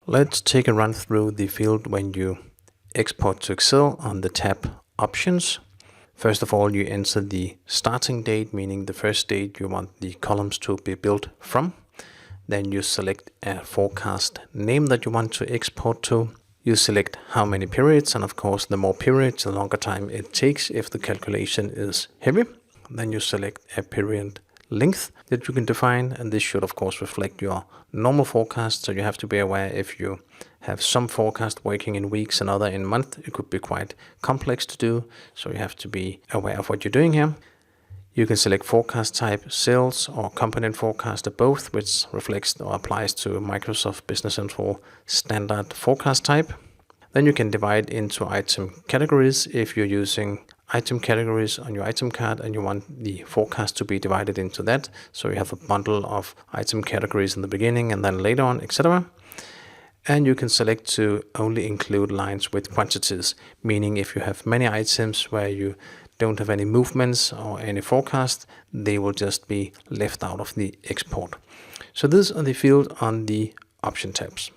Let's take a run through the field when you export to Excel on the tab Options. First of all, you enter the starting date, meaning the first date you want the columns to be built from. Then you select a forecast name that you want to export to. You select how many periods, and of course the more periods, the longer time it takes if the calculation is heavy. Then you select a period length that you can define, and this should of course reflect your normal forecast. So you have to be aware if you have some forecast working in weeks and other in months, it could be quite complex to do. So you have to be aware of what you're doing here. You can select forecast type, sales or component forecast or both, which reflects or applies to Microsoft Business Central standard forecast type. Then you can divide into item categories if you're using item categories on your item card and you want the forecast to be divided into that. So you have a bundle of item categories in the beginning and then later on, etc. And you can select to only include lines with quantities, meaning if you have many items where you don't have any movements or any forecast, they will just be left out of the export. So these are the fields on the option tabs.